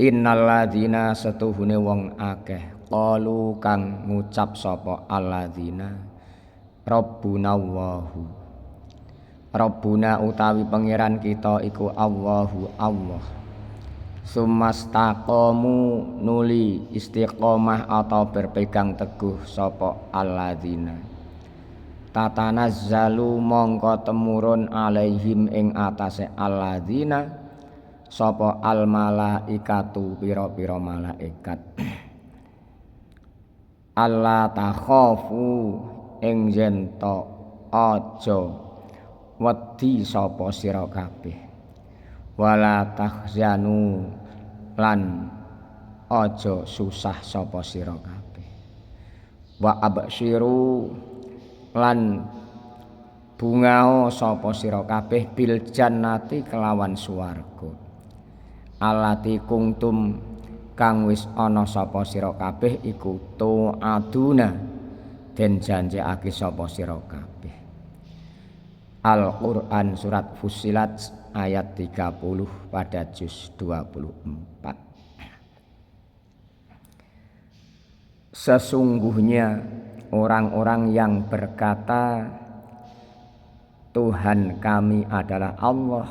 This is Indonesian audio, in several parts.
Innal ladzina setuhune wong akeh qalu kang ngucap sapa alladzina Rabbuna Allahu Rabbuna utawi pangeran kita iku Allahu Allah sumastaqamu nuli istiqomah atau berpegang teguh sapa alladzina tatanazzalu mongko temurun alaihim ing atase alladzina sapa al malaikatu pira-pira malaikat alla takhafu ing yen to aja wedi sapa sira kabeh wala tahzanu lan aja susah sapa sira kabeh wa absyiru lan bungao sapa sira kabeh bil jannati kelawan swarga alati kungtum kang wis ana sapa sira kabeh iku tu'aduna den janjekake sapa sira kabeh. Al-Qur'an surat Fussilat ayat 30 pada juz 24. Sesungguhnya orang-orang yang berkata Tuhan kami adalah Allah,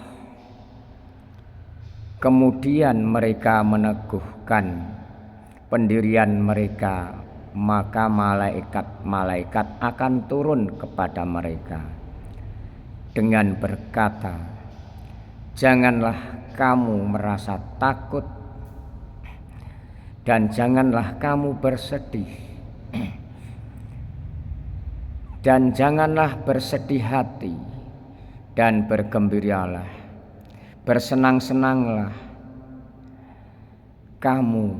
kemudian mereka meneguhkan pendirian mereka, maka malaikat-malaikat akan turun kepada mereka dengan berkata, janganlah kamu merasa takut dan janganlah kamu bersedih dan janganlah bersedih hati dan bergembiralah, bersenang-senanglah kamu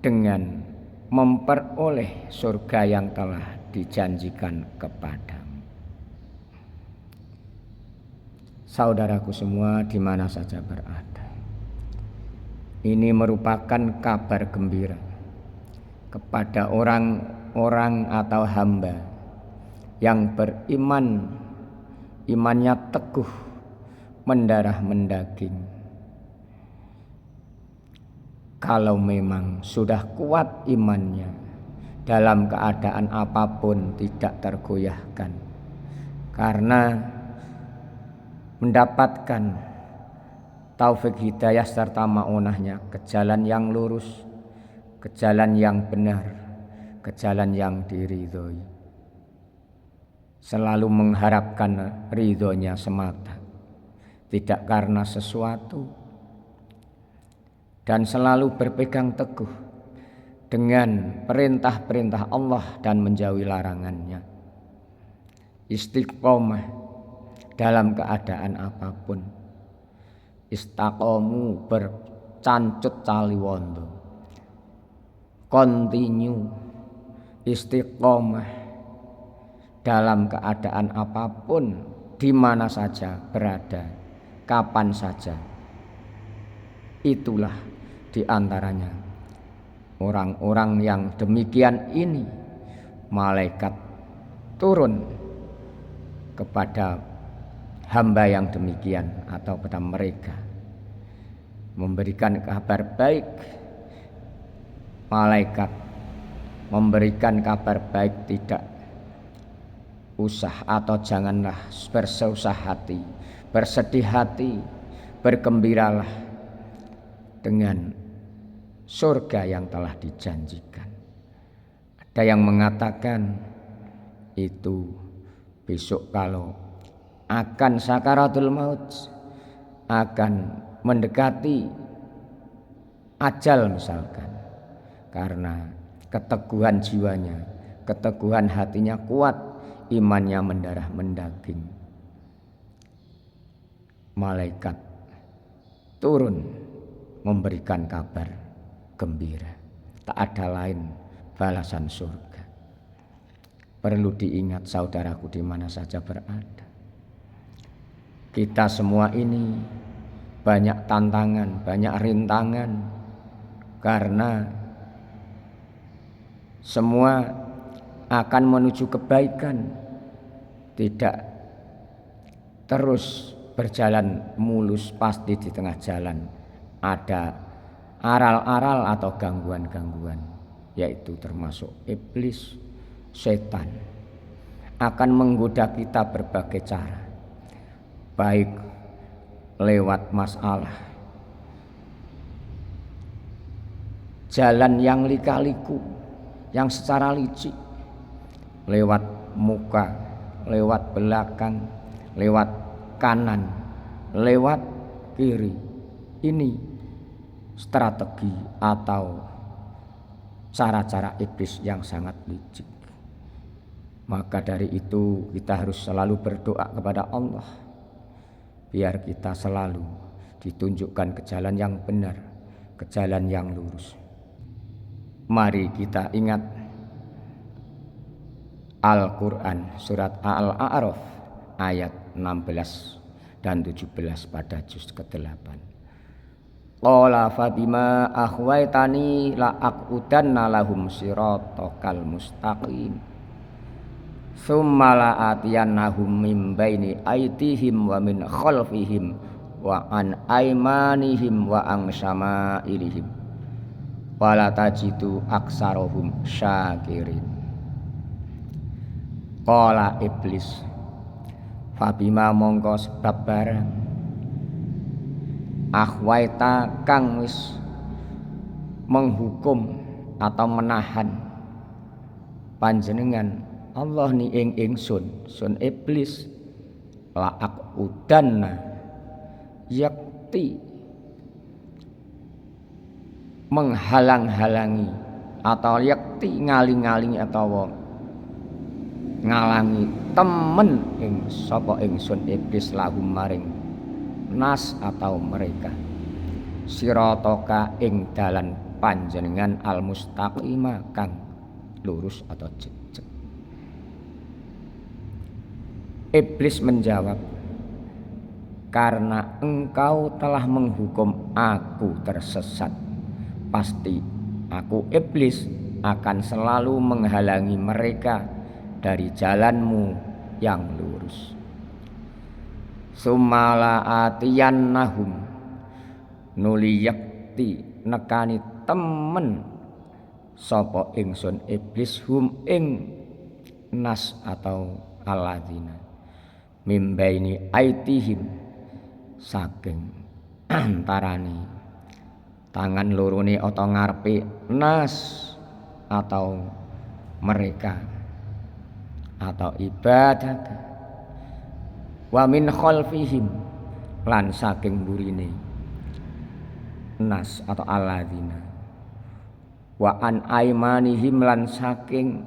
dengan memperoleh surga yang telah dijanjikan kepadamu. Saudaraku semua di mana saja berada, ini merupakan kabar gembira kepada orang-orang atau hamba yang beriman, imannya teguh, mendarah mendaging. Kalau memang sudah kuat imannya, dalam keadaan apapun tidak tergoyahkan, karena mendapatkan taufik hidayah serta maunahnya ke jalan yang lurus, ke jalan yang benar, ke jalan yang diridhoi. Selalu mengharapkan ridhonya semata, tidak karena sesuatu, dan selalu berpegang teguh dengan perintah-perintah Allah dan menjauhi larangannya. Istiqomah dalam keadaan apapun, istaqomu bercancut caliwondo, continue istiqomah dalam keadaan apapun, di mana saja berada, kapan saja. Itulah di antaranya orang-orang yang demikian ini, malaikat turun kepada hamba yang demikian atau pada mereka, memberikan kabar baik. Malaikat memberikan kabar baik, tidak usah atau janganlah bersusah hati, bersedih hati, bergembiralah dengan surga yang telah dijanjikan. Ada yang mengatakan itu besok kalau akan sakaratul maut, akan mendekati ajal misalkan, karena keteguhan jiwanya, keteguhan hatinya kuat, imannya mendarah mendaging. Malaikat turun memberikan kabar gembira, tak ada lain balasan surga. Perlu diingat saudaraku di mana saja berada, kita semua ini banyak tantangan, banyak rintangan, karena semua akan menuju kebaikan, tidak terus berjalan mulus. Pasti di tengah jalan ada aral-aral atau gangguan-gangguan, yaitu termasuk iblis, setan, akan menggoda kita berbagai cara, baik lewat masalah, jalan yang lika-liku, yang secara licik, lewat muka, lewat belakang, lewat kanan, lewat kiri. Ini strategi atau cara-cara iblis yang sangat licik. Maka dari itu kita harus selalu berdoa kepada Allah, biar kita selalu ditunjukkan ke jalan yang benar, ke jalan yang lurus. Mari kita ingat Al-Quran surat Al-A'raf ayat 16 dan 17 pada juz ke-8. Qala fabima akhwaitani la aqudanna lahum siratal mustaqim summa la atiyannahum min baini aydihim wa min khalfihim wa an aymanihim wa an syama'ilihim wala tajidu aksarohum syakirin. Qala iblis fabima mongko sebab barang akhwaita kang wis menghukum atau menahan panjenengan Allah ni ing ingsun sun iblis la aqudanna yakti menghalang-halangi atau yakti ngaling-ngalingi atau ngalangi temen ing sapa ingsun iblis lahum maring nas atau mereka siratoka ing dalan panjenengan al mustaqima kang lurus atau jejeg. Iblis menjawab, karena engkau telah menghukum aku tersesat, pasti aku iblis akan selalu menghalangi mereka dari jalanmu yang lurus. Sumala atiyannahum nuli yakti nekani temen sapa ingsun iblis hum ing nas atau alladzina mimbaini aitihim saking antarane tangan lorone atau ngarepe nas atau mereka atau ibadah wa min khalfihim lan saking burine nas atau alladzina wa an aymanihim lan saking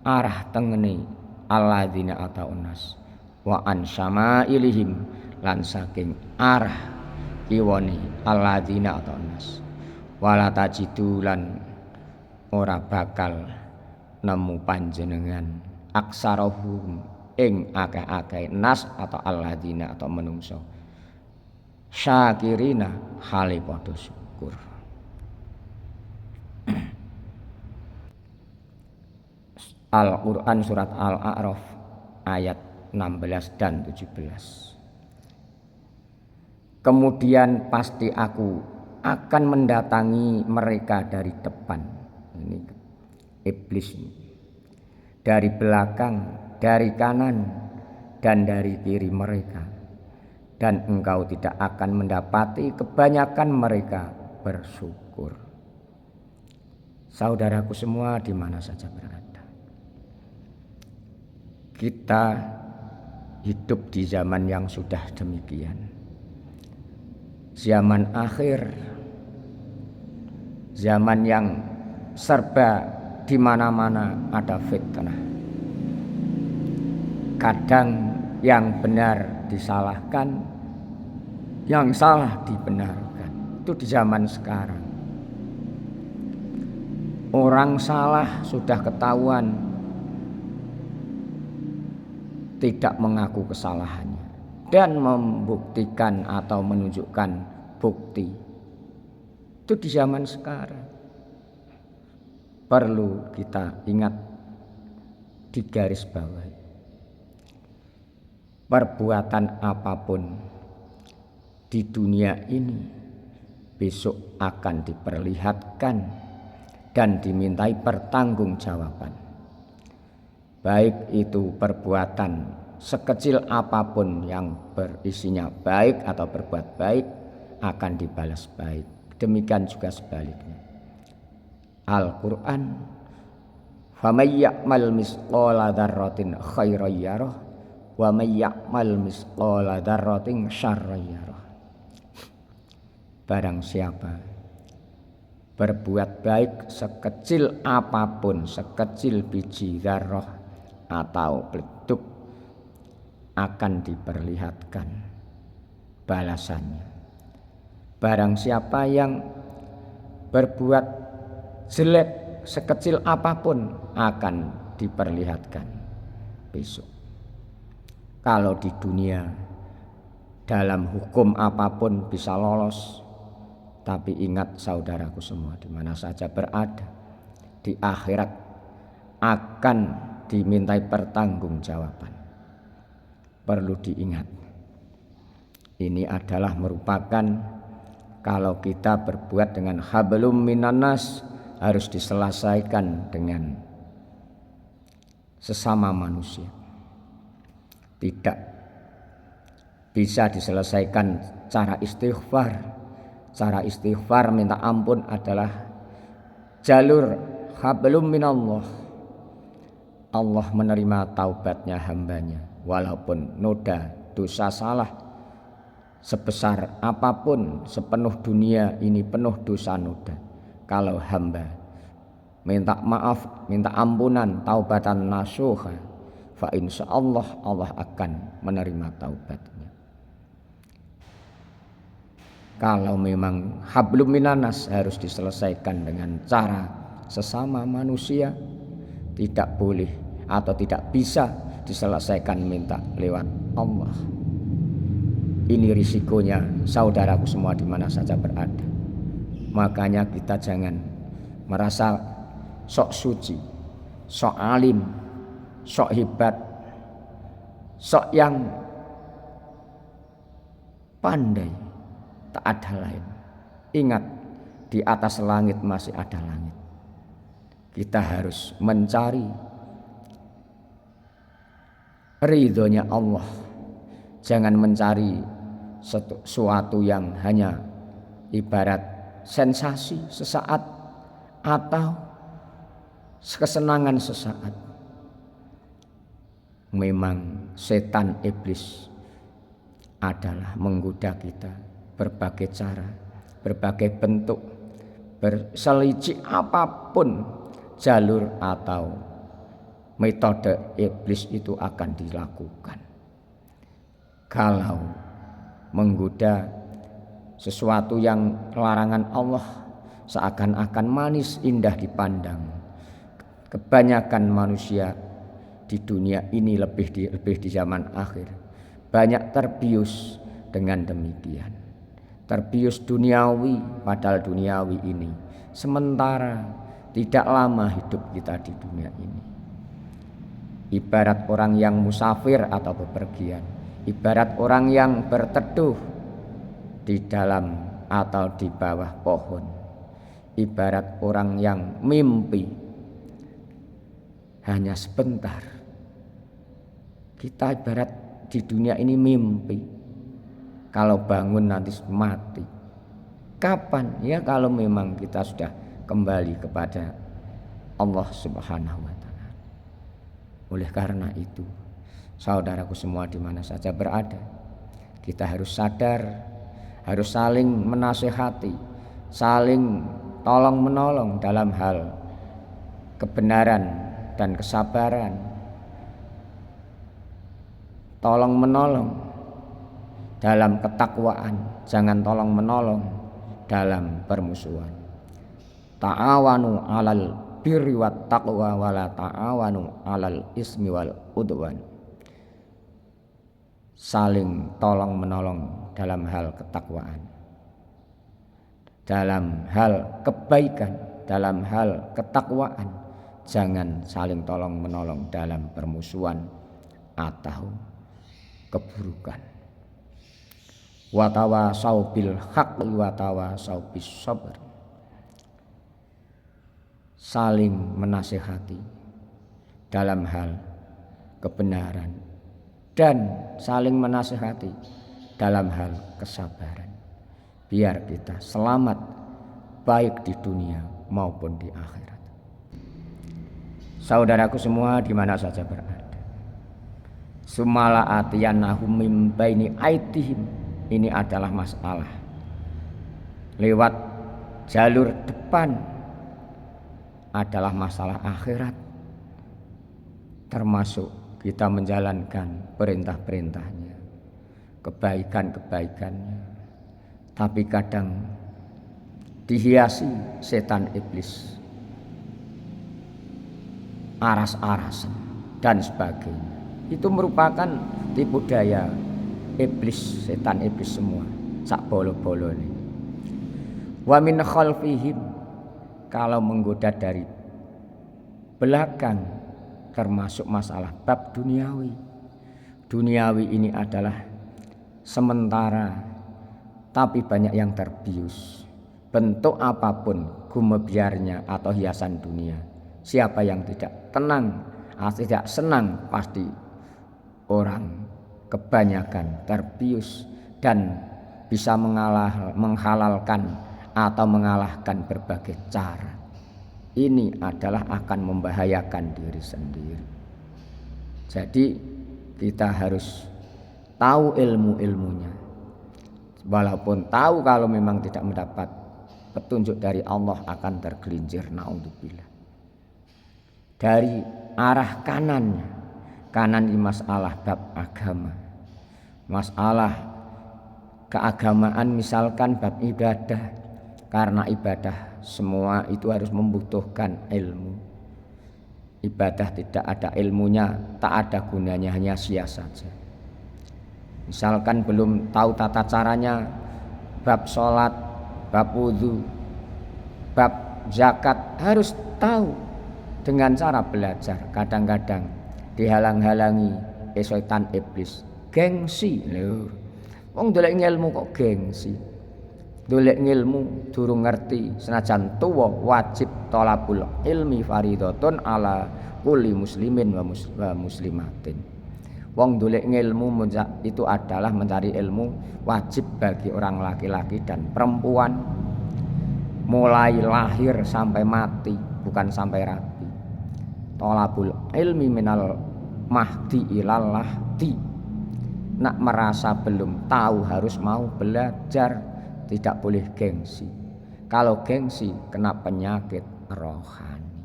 arah tengene alladzina atau nas wa an syama'ilihim lan saking arah kiwane alladzina atau nas wala tajidu lan ora bakal nemu panjenengan aksarahum ing akeh-akeh nas atau alladzina atau menungso syakirina hale padha syukur. Al-Quran surat Al-A'raf ayat 16 dan 17. Kemudian pasti aku akan mendatangi mereka dari depan, ini iblis ini, dari belakang, dari kanan dan dari kiri mereka, dan engkau tidak akan mendapati kebanyakan mereka bersyukur. Saudaraku semua di mana saja berada, kita hidup di zaman yang sudah demikian, zaman akhir, zaman yang serba di mana-mana ada fitnah. Kadang yang benar disalahkan, yang salah dibenarkan. Itu di zaman sekarang. Orang salah sudah ketahuan, tidak mengaku kesalahannya dan membuktikan atau menunjukkan bukti. Itu di zaman sekarang. Perlu kita ingat, di garis bawah, perbuatan apapun di dunia ini besok akan diperlihatkan dan dimintai pertanggungjawaban. Baik itu perbuatan sekecil apapun yang berisinya baik atau berbuat baik akan dibalas baik. Demikian juga sebaliknya. Al-Quran, "Faman ya'mal misqala dzarratin khairan yarah wa may ya'mal misqala dzarratin syarran yarah." Barang siapa berbuat baik sekecil apapun, sekecil biji dzarrah atau pleduk, akan diperlihatkan balasannya. Barang siapa yang berbuat jelek sekecil apapun akan diperlihatkan besok. Kalau di dunia dalam hukum apapun bisa lolos, tapi ingat saudaraku semua, di mana saja berada, di akhirat akan dimintai pertanggungjawaban. Perlu diingat, ini adalah merupakan, kalau kita berbuat dengan hablum minannas, harus diselesaikan dengan sesama manusia. Tidak bisa diselesaikan cara istighfar. Cara istighfar minta ampun adalah jalur hablum minallah. Allah menerima taubatnya hambanya, walaupun noda dosa salah sebesar apapun, sepenuh dunia ini penuh dosa noda. Kalau hamba minta maaf, minta ampunan, taubatan nasuha, fa insyaallah Allah akan menerima taubatnya. Kalau memang hablum minanas harus diselesaikan dengan cara sesama manusia, tidak boleh atau tidak bisa diselesaikan minta lewat Allah. Ini risikonya saudaraku semua di mana saja berada. Makanya kita jangan merasa sok suci, sok alim, sok hebat, sok yang pandai. Tak ada lain. Ingat, di atas langit masih ada langit. Kita harus mencari ridhonya Allah. Jangan mencari sesuatu yang hanya ibarat sensasi sesaat atau kesenangan sesaat. Memang setan iblis adalah menggoda kita berbagai cara, berbagai bentuk, berselisih apapun jalur atau metode iblis itu akan dilakukan. Kalau menggoda sesuatu yang larangan Allah, seakan-akan manis indah dipandang. Kebanyakan manusia di dunia ini lebih di zaman akhir banyak terbius dengan demikian. Terbius duniawi, padahal duniawi ini sementara, tidak lama hidup kita di dunia ini. Ibarat orang yang musafir atau bepergian, ibarat orang yang berteduh di dalam atau di bawah pohon, ibarat orang yang mimpi hanya sebentar. Kita ibarat di dunia ini mimpi. Kalau bangun nanti mati. Kapan? Ya kalau memang kita sudah kembali kepada Allah Subhanahu wa taala. Oleh karena itu, saudaraku semua di mana saja berada, kita harus sadar, harus saling menasihati, saling tolong menolong dalam hal kebenaran dan kesabaran. Tolong menolong dalam ketakwaan, jangan tolong menolong dalam permusuhan. Ta'awanu 'alal birri wat taqwa wa la ta'awanu 'alal ismi wal udwan. Saling tolong menolong dalam hal ketakwaan, dalam hal kebaikan, dalam hal ketakwaan. Jangan saling tolong menolong dalam permusuhan atau keburukan. wa tawasau bil haqqi wa tawasau bis sabr. Saling menasihati dalam hal kebenaran dan saling menasihati dalam hal kesabaran, biar kita selamat baik di dunia maupun di akhirat. Saudaraku semua di mana saja berada, sumala atiyanahum mim baini aitihim, ini adalah masalah lewat jalur depan, adalah masalah akhirat, termasuk kita menjalankan perintah-perintahnya, kebaikan-kebaikannya, tapi kadang dihiasi setan iblis, aras-arasan dan sebagainya. Itu merupakan tipu daya iblis, setan iblis semua, sak bolo-bolo ini. Wa min khalfihim, kalau menggoda dari belakang, termasuk masalah bab duniawi. Duniawi ini adalah sementara, tapi banyak yang terbius. Bentuk apapun gumebiarnya atau hiasan dunia, siapa yang tidak tenang, tidak senang, pasti orang kebanyakan terbius dan bisa menghalalkan atau mengalahkan berbagai cara. Ini adalah akan membahayakan diri sendiri. Jadi kita harus tahu ilmu-ilmunya, walaupun tahu kalau memang tidak mendapat petunjuk dari Allah akan tergelincir, naudzubillah. Dari arah kanannya, kanan di masalah bab agama, masalah keagamaan, misalkan bab ibadah. Karena ibadah semua itu harus membutuhkan ilmu. Ibadah tidak ada ilmunya, tak ada gunanya, hanya sia saja. Misalkan belum tahu tata caranya, bab sholat, bab wudhu, bab zakat, harus tahu dengan cara belajar. Kadang-kadang dihalang-halangi setan iblis, gengsi lho. Wong dolek ilmu kok gengsi. Dolek ngilmu durung ngerti, senajan tuwa wajib thalabul ilmi fardhatun ala kulli muslimin wa muslimatin. Wong dolek ngilmu itu adalah mencari ilmu wajib bagi orang laki-laki dan perempuan, mulai lahir sampai mati, bukan sampai rabi. Thalabul ilmi minal mahdi ilal lahdi. Nak merasa belum tahu harus mau belajar. Tidak boleh gengsi. Kalau gengsi kena penyakit rohani.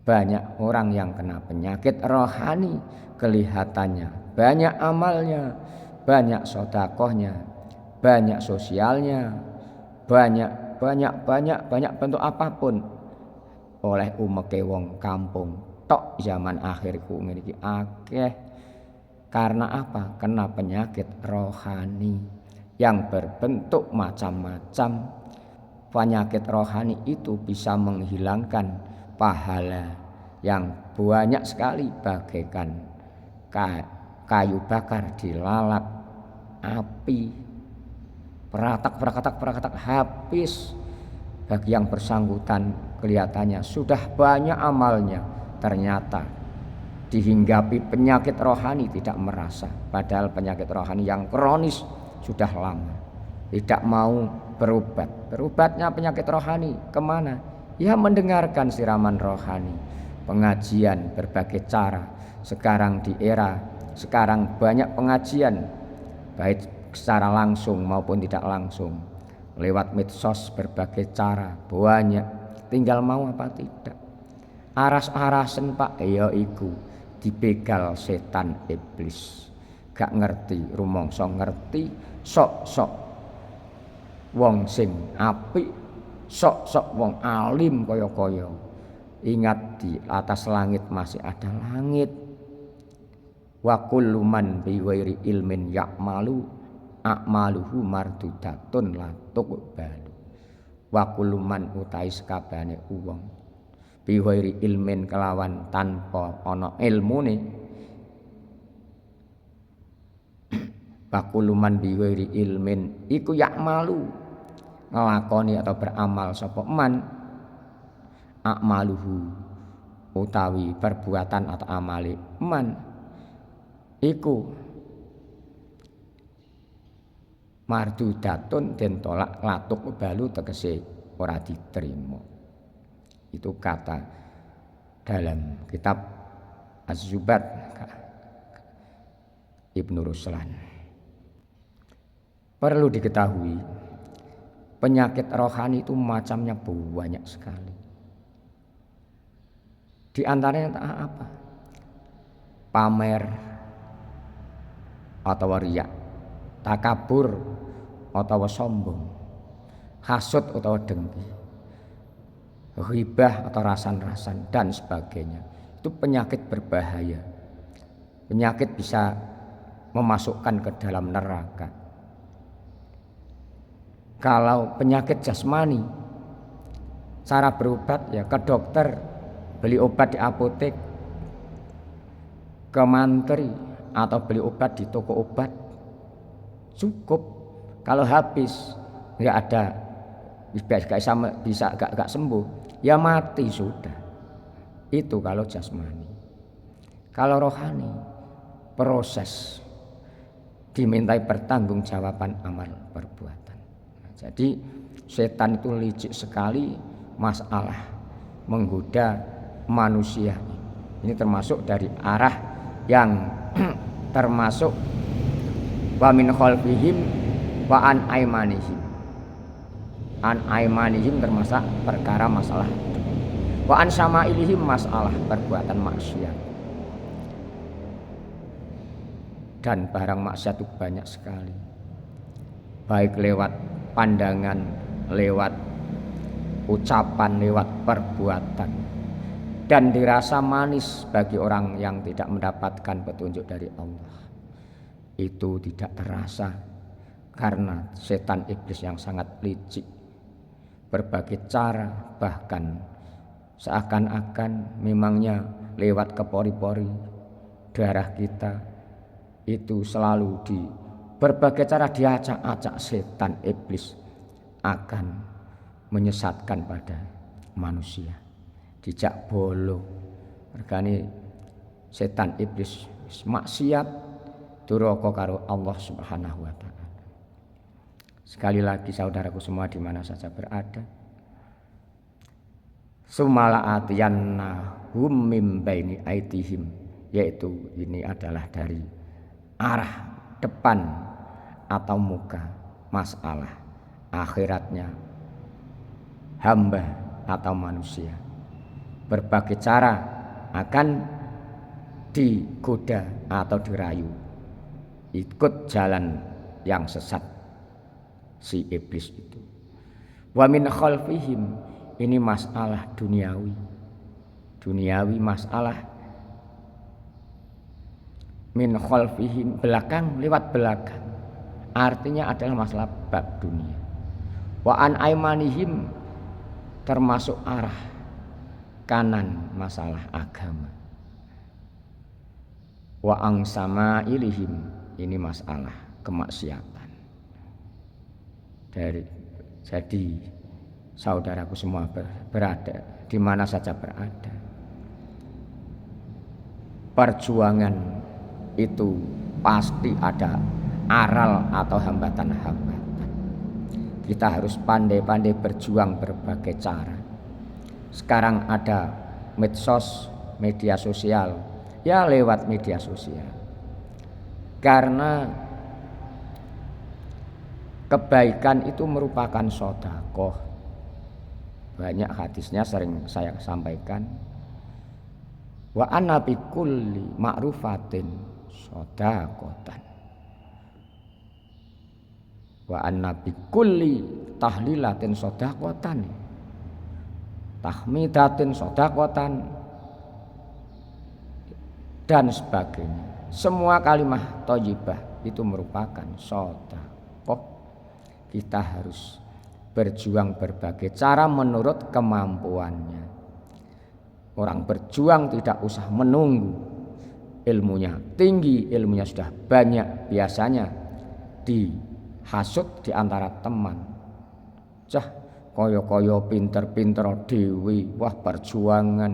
Banyak orang yang kena penyakit rohani, kelihatannya banyak amalnya, banyak sedekahnya, banyak sosialnya, banyak bentuk apapun. Oleh umeke wong kampung tok zaman akhir ku ngene iki akeh. Karena apa? Kena penyakit rohani yang berbentuk macam-macam. Penyakit rohani itu bisa menghilangkan pahala yang banyak sekali, bagaikan kayu bakar dilalap api, peratak habis. Bagi yang bersangkutan kelihatannya sudah banyak amalnya, ternyata dihinggapi penyakit rohani tidak merasa. Padahal penyakit rohani yang kronis sudah lama, tidak mau berobat. Berobatnya penyakit rohani kemana? Ya mendengarkan siraman rohani, pengajian berbagai cara. Sekarang di era sekarang banyak pengajian, baik secara langsung maupun tidak langsung, lewat medsos berbagai cara, banyak. Tinggal mau apa tidak. Aras-arasen pak, ya iku dibegal setan iblis. Gak ngerti, rumangsa ngerti, sok-sok wong sing apik, sok-sok wong alim kaya-kaya. Ingat di atas langit masih ada langit. Wa kullu man bi ghairi ilmin ya'malu a'maluhu mardudatun la tuqbalu. Wa kullu man utai sakabehane wong bi ghairi ilmin kelawan tanpa ana ilmune, Bakuluman biwiri ilmin iku ya'malu ngelakoni atau beramal sapa man akmaluhu utawi perbuatan atau amali man iku mardudatun den tolak latuk balu tegese ora diterima. Itu kata dalam kitab Az-Zubat Ibnu Ruslan. Perlu diketahui penyakit rohani itu macamnya banyak sekali. Di antaranya apa? Pamer atau riya, takabur atau sombong, hasud atau dengki, ghibah atau rasan-rasan dan sebagainya. Itu penyakit berbahaya. Penyakit bisa memasukkan ke dalam neraka. Kalau penyakit jasmani, cara berobat ya ke dokter, beli obat di apotek, ke mantri atau beli obat di toko obat, cukup. Kalau habis nggak ada bisa gak sembuh, ya mati sudah. Itu kalau jasmani. Kalau rohani, proses dimintai pertanggungjawaban amal perbuatan. Jadi setan itu licik sekali masalah menggoda manusia. Ini termasuk dari arah yang termasuk wa min khalfihim wa an aimanihim. An aimanihim termasuk perkara masalah wa an samailihim masalah perbuatan maksiat. Dan barang maksiat itu banyak sekali, baik lewat pandangan, lewat ucapan, lewat perbuatan, dan dirasa manis bagi orang yang tidak mendapatkan petunjuk dari Allah. Itu tidak terasa karena setan iblis yang sangat licik, berbagai cara, bahkan seakan-akan memangnya lewat ke pori-pori darah kita itu selalu di berbagai cara diacak-acak setan iblis akan menyesatkan pada manusia. Dijak bolo regane setan iblis maksiat duraka karo Allah Subhanahu wa taala. Sekali lagi saudaraku semua di mana saja berada, sumala atiyanna hum mim baini aitihim, yaitu ini adalah dari arah depan atau muka masalah akhiratnya hamba atau manusia. Berbagai cara akan digoda atau dirayu ikut jalan yang sesat si iblis itu. Wa min khalfihim, ini masalah duniawi masalah. Min khalfihim, belakang, lewat belakang, artinya adalah masalah bab dunia. Wa an aimanihim, termasuk arah kanan masalah agama. Wa ang sama ilihim, ini masalah kemaksiatan. Jadi saudaraku semua berada di mana saja berada, perjuangan itu pasti ada aral atau hambatan-hambatan. Kita harus pandai-pandai berjuang berbagai cara. Sekarang ada medsos, media sosial, ya lewat media sosial. Karena kebaikan itu merupakan sedekah. Banyak hadisnya sering saya sampaikan. Wa anna bi kulli ma'rufatin sedekatan. Wa anna bi kulli tahlilatin sedekatan. Tahmidatin sedekatan dan sebagainya. Semua kalimat thayyibah itu merupakan sedekah. Kita harus berjuang berbagai cara menurut kemampuannya. Orang berjuang tidak usah menunggu ilmunya tinggi, ilmunya sudah banyak, biasanya dihasut di antara teman. Cah kaya-kaya pinter-pinter dewi, wah perjuangan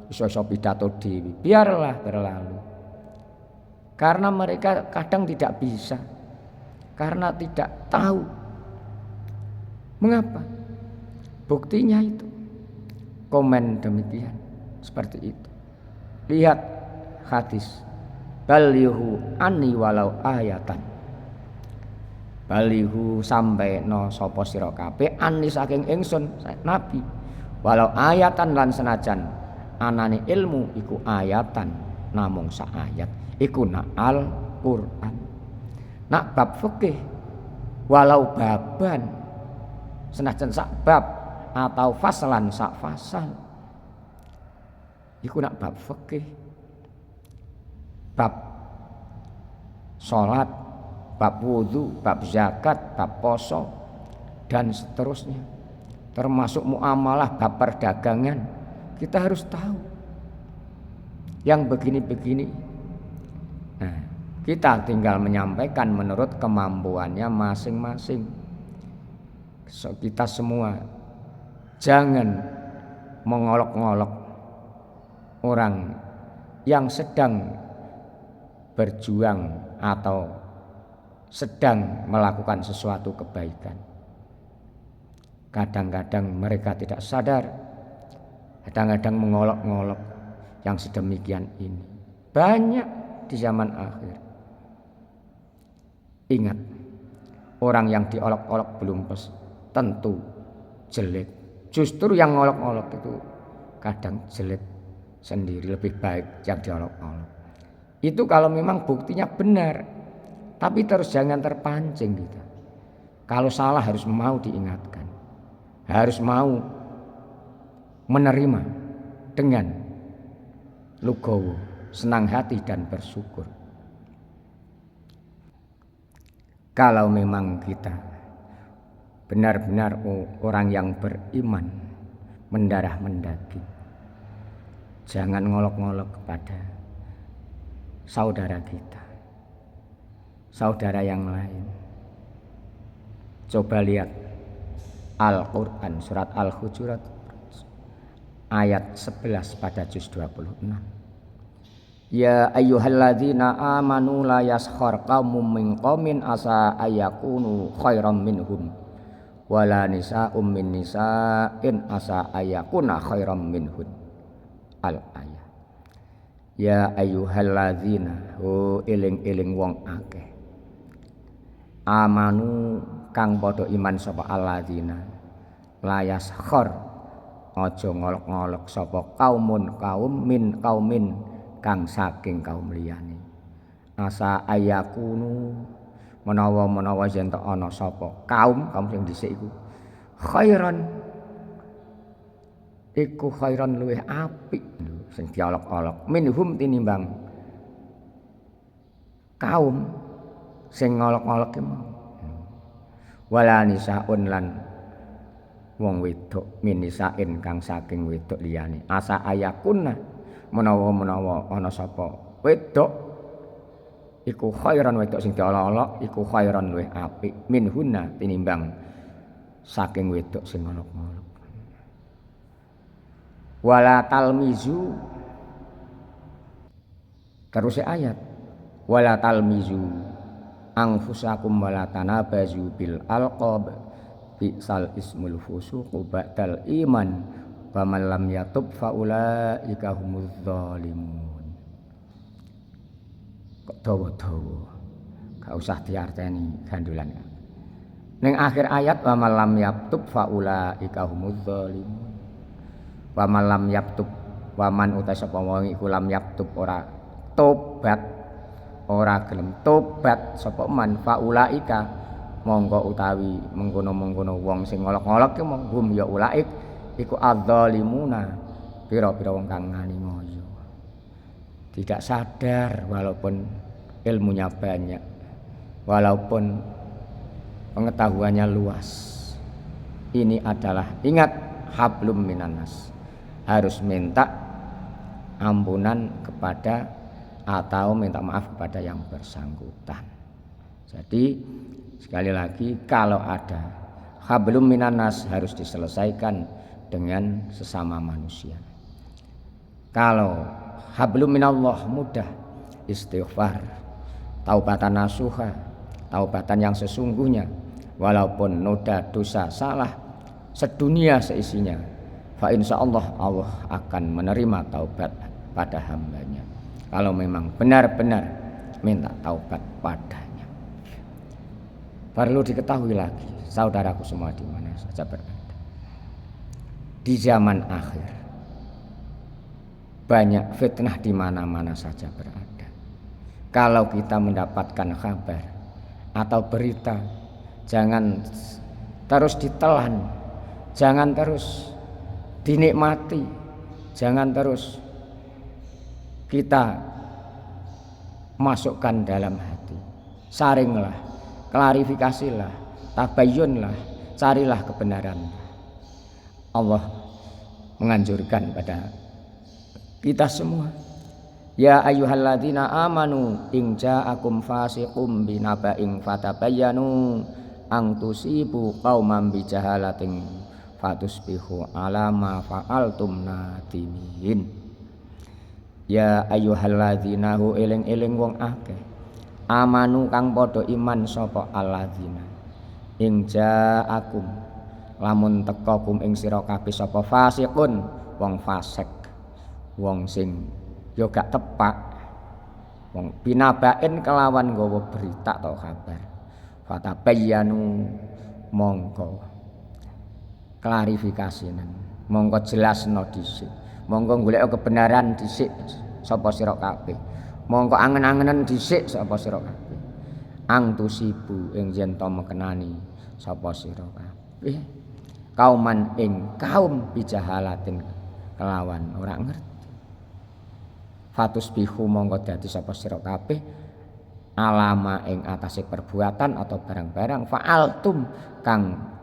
iso-iso pidato dewi. Biarlah berlalu. Karena mereka kadang tidak bisa. Karena tidak tahu. Mengapa? Buktinya itu. Komen demikian. Seperti itu. Lihat hadis. Balighu anni walau ayatan. Balighu sampai no sapa sira kabeh anni saking ingsun nabi. Walau ayatan lan senajan anane ilmu iku ayatan namung sak ayat. Iku nak Al-Qur'an. Nak bab fikih walau baban senajan sak bab atau faslan sak fasal. Iku nak bab fikih, bab salat, bab wudu, bab zakat, bab poso dan seterusnya. Termasuk muamalah, bab perdagangan. Kita harus tahu yang begini-begini. Nah, kita tinggal menyampaikan menurut kemampuannya masing-masing. So, kita semua jangan mengolok-ngolok orang yang sedang berjuang atau sedang melakukan sesuatu kebaikan. Kadang-kadang mereka tidak sadar, kadang-kadang mengolok-ngolok yang sedemikian ini. Banyak di zaman akhir. Ingat, orang yang diolok-olok belum tentu jelek. Justru yang ngolok-ngolok itu kadang jelek sendiri, lebih baik yang diolok-olok. Itu kalau memang buktinya benar. Tapi terus jangan terpancing kita. Kalau salah harus mau diingatkan. Harus mau menerima dengan lugowo, senang hati dan bersyukur. Kalau memang kita benar-benar orang yang beriman, mendarah mendaging, jangan ngolok-ngolok kepada saudara kita, saudara yang lain. Coba lihat Al-Quran surat Al-Hujurat ayat 11 pada juz 26. Ya ayyuhalladzina amanu la yaskhar qaumun min qaumin asa ayakunu khairam minhum wala nisa'um min nisa'in asa ayakuna khairam minhun. Al-ayah. Ya ayyuhalladzina eling-eling wong akeh amanu kang padha iman sapa alladzina la yaskhar aja ngolok-ngolok sapa kaum min kaumin kang saking kaum liyane. Asa ayakunu menawa yen ana sapa kaum sing dhisik iku khairan iku khairan luwih apik sing diolok-olok minhum tinimbang kaum sing ngolok-ngolok ki mau. Wala nisaun lan wong wedok minisain kang saking wedok liyane. Asa ayakunna menawa ana sapa wedok iku khairan wedok sing diolok-olok iku khairan luwih apik minhunna tinimbang saking wedok sing ngolok-ngolok. Wala talmizu terus ayat wala talmizu anfusakum wala tanabazu bil alqab bi'sal ismul fusuqu ba'dal iman wa man lam yatub faulaika humuz zalimun. Kok dawa-dawa gak usah diarteni gandulan. Ning akhir ayat wa man lam yatub faulaika humuz zalimun. Wa man lam yatub wa man uta sapa wong iku lam yatub ora tobat ora gelem tobat sapa man faulaika monggo utawi mengkono-mengkono wong sing ngolok-ngolok ki hum ya ulaik iku adzalimuna pira-pira wong kang nganiaya. Tidak sadar walaupun ilmunya banyak, walaupun pengetahuannya luas. Ini adalah ingat hablum minanas. Harus minta ampunan kepada atau minta maaf kepada yang bersangkutan. Jadi sekali lagi, kalau ada hablum minannas harus diselesaikan dengan sesama manusia. Kalau hablum minallah mudah, istighfar, taubatan nasuha, taubatan yang sesungguhnya, walaupun noda dosa salah sedunia seisinya, fa insyaallah Allah akan menerima taubat pada hambanya kalau memang benar-benar minta taubat padanya. Perlu diketahui lagi, saudaraku semua di mana saja berada, di zaman akhir banyak fitnah di mana-mana saja berada. Kalau kita mendapatkan kabar atau berita, jangan terus ditelan, jangan terus dinikmati, jangan terus kita masukkan dalam hati. Saringlah, klarifikasilah, tabayyunlah, carilah kebenaran. Allah menganjurkan pada kita semua, ya ayyuhalladzina amanu in ja'akum fasiqum binaba'in fatabayyanu ang tusibu qauman bijahalatin fatusbihu ala ma fa'altum nadimin. Ya ayyuhalladzina hu eling-eling wong akeh amanu kang padha iman sapa alladzina ing ja'akum lamun teka kum ing sira kabeh sapa fasiqun wong fasik, wong sing yo gak tepak, wong binabain kelawan nggawa berita atau kabar, fatabayyanu mongko klarifikasinen, mongko jelasno dhisik, mongko golek kebenaran dhisik sapa sira kabeh, mongko angen-angenen dhisik sapa sira kabeh, ang tusibu ing yen to mekenani sapa sira kabeh kauman ing kaum bijahalatin kelawan ora ngerti, fatus bihu mongko dadi sapa sira kabeh alama ing atase perbuatan atau barang-barang fa'altum kang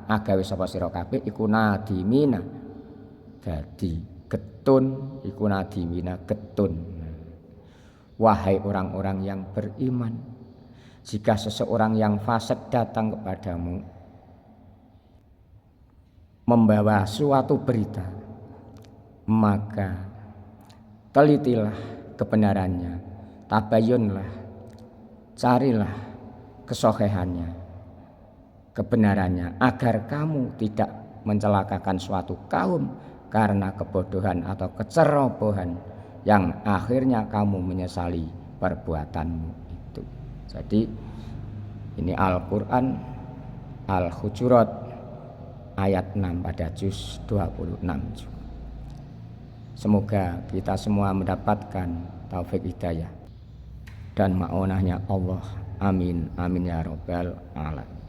agawe sapa sira kabeh iku nadimina dadi getun, iku nadimina getun. Wahai orang-orang yang beriman, jika seseorang yang fasik datang kepadamu membawa suatu berita, maka telitilah kebenarannya, tabayunlah, carilah kesohihannya, kebenarannya, agar kamu tidak mencelakakan suatu kaum karena kebodohan atau kecerobohan yang akhirnya kamu menyesali perbuatanmu itu. Jadi ini Al-Quran Al-Hujurat ayat 6 pada juz 26 juga. Semoga kita semua mendapatkan taufik hidayah dan ma'unahnya Allah. Amin, amin ya rabbal alamin.